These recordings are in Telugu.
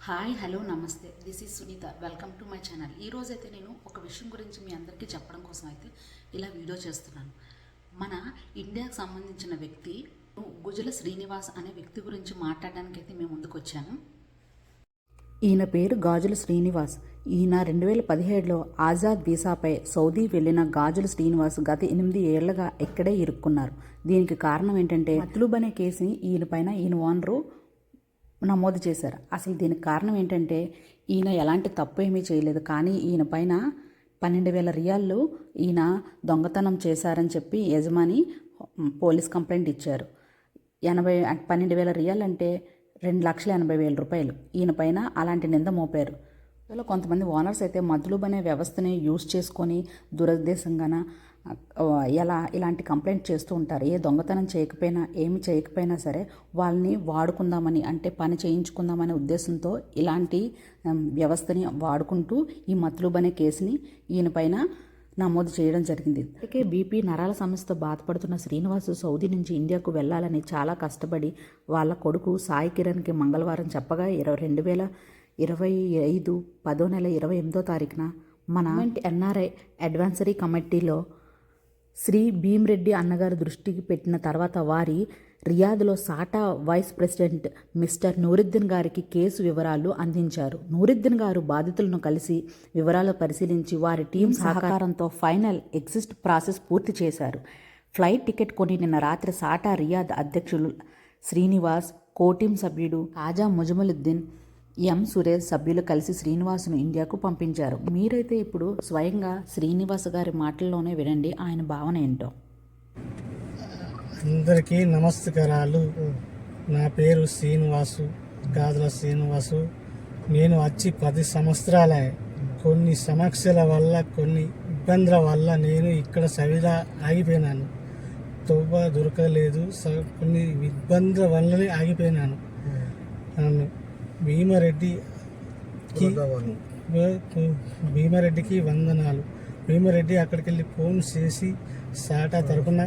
హాయ్ హలో నమస్తే, this is Sunitha. Welcome to my channel. ఈరోజైతే నేను ఒక విషయం గురించి మీ అందరికీ చెప్పడం కోసం అయితే ఇలా వీడియో చేస్తున్నాను. మన ఇండియాకు సంబంధించిన వ్యక్తి గుజల శ్రీనివాస్ అనే వ్యక్తి గురించి మాట్లాడడానికి అయితే మేము ముందుకు వచ్చాను. ఈయన పేరు గాజుల శ్రీనివాస్. ఈయన 2017లో ఆజాద్ వీసాపై సౌదీ వెళ్లిన గాజుల శ్రీనివాస్ గత 8 ఏళ్లుగా ఇక్కడే ఇరుక్కున్నారు. దీనికి కారణం ఏంటంటే మత్లూబ్ అనే కేసుని ఈయన ఓనరు నమోదు చేశారు. అసలు దీనికి కారణం ఏంటంటే ఈయన ఎలాంటి తప్పు ఏమీ చేయలేదు, కానీ ఈయన పైన 12,000 రియాళ్ళు ఈయన దొంగతనం చేశారని చెప్పి యజమాని పోలీస్ కంప్లైంట్ ఇచ్చారు. 12,000 రియాలు అంటే 2,80,000 రూపాయలు. ఈయన పైన అలాంటి నింద మోపారు. కొంతమంది ఓనర్స్ అయితే మత్లూబ్ అనే వ్యవస్థని యూజ్ చేసుకొని దురుద్దేశంగాన ఇలాంటి కంప్లైంట్ చేస్తూ ఉంటారు. ఏ దొంగతనం చేయకపోయినా ఏమి చేయకపోయినా సరే వాళ్ళని వాడుకుందామని, అంటే పని చేయించుకుందామనే ఉద్దేశంతో ఇలాంటి వ్యవస్థని వాడుకుంటూ ఈ మత్లూబ్ అనే కేసుని ఈయన పైన నమోదు చేయడం జరిగింది. అందుకే బీపీ నరాల సమస్యతో బాధపడుతున్న శ్రీనివాస్ సౌదీ నుంచి ఇండియాకు వెళ్లాలని చాలా కష్టపడి వాళ్ళ కొడుకు సాయి కిరణ్కి మంగళవారం చెప్పగా 2025 10వ నెల 28వ తారీఖున మన ఎన్ఆర్ఐ అడ్వైజరీ కమిటీలో శ్రీ భీమ్రెడ్డి అన్నగారి దృష్టికి పెట్టిన తర్వాత వారి రియాద్లో సాటా వైస్ ప్రెసిడెంట్ మిస్టర్ నూరుద్దీన్ గారికి కేసు వివరాలు అందించారు. నూరుద్దీన్ గారు బాధితులను కలిసి వివరాలు పరిశీలించి వారి టీం సహకారంతో ఫైనల్ ఎగ్జిట్ ప్రాసెస్ పూర్తి చేశారు. ఫ్లైట్ టికెట్ కొని నిన్న రాత్రి సాటా రియాద్ అధ్యక్షులు శ్రీనివాస్, కోటీం సభ్యుడు ఖాజా ముజములుద్దీన్, ఎం సురేష్ సభ్యులు కలిసి శ్రీనివాస్ను ఇండియాకు పంపించారు. మీరైతే ఇప్పుడు స్వయంగా శ్రీనివాస్ గారి మాటల్లోనే వినండి ఆయన భావన ఏంటో. అందరికీ నమస్కారాలు. నా పేరు శ్రీనివాసు, గాజుల శ్రీనివాసు. నేను వచ్చి 10 సంవత్సరాలే. కొన్ని సమస్యల వల్ల, కొన్ని ఇబ్బందుల వల్ల నేను ఇక్కడ సవిలా ఆగిపోయినాను. తోబ దొరకలేదు. కొన్ని ఇబ్బందుల వల్లనే ఆగిపోయినాను. భీమారెడ్డికి వందనాలు. భీమారెడ్డి అక్కడికి వెళ్ళి ఫోన్ చేసి సాటా తరపున,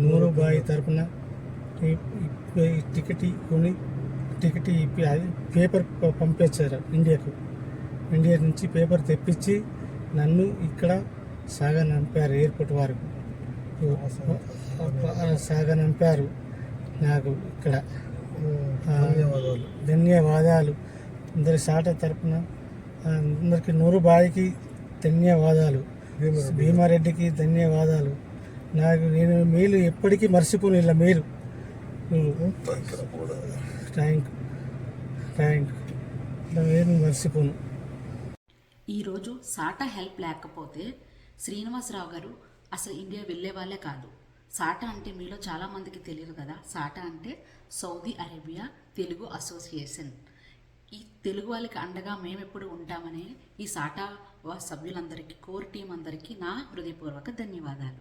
నూరుబాయి తరపున టికెట్ కొని ఇప్పి పేపర్ పంపించారు ఇండియాకు. ఇండియా నుంచి పేపర్ తెప్పించి నన్ను ఇక్కడ సాగనంపారు. ఎయిర్పోర్ట్ వరకు సాగనంపారు. నాకు ఇక్కడ ధన్యవాదాలు. అందరి సాట తరపున అందరికి నూరుబాయికి ధన్యవాదాలు, భీమారెడ్డికి ధన్యవాదాలు. నేను మేలు ఎప్పటికీ మర్చిపోను. ఇలా మేలు థ్యాంక్ నేను మర్చిపోను. ఈరోజు సాటా హెల్ప్ లేకపోతే శ్రీనివాసరావు గారు అసలు ఇండియా వెళ్ళే వాళ్ళే కాదు. సాటా అంటే మీలో చాలామందికి తెలియదు కదా. సాటా అంటే సౌదీ అరేబియా తెలుగు అసోసియేషన్. ఈ తెలుగు వాళ్ళకి అండగా మేము ఎప్పుడు ఉంటామని ఈ సాటా సభ్యులందరికీ, కోర్ టీం అందరికీ నా హృదయపూర్వక ధన్యవాదాలు.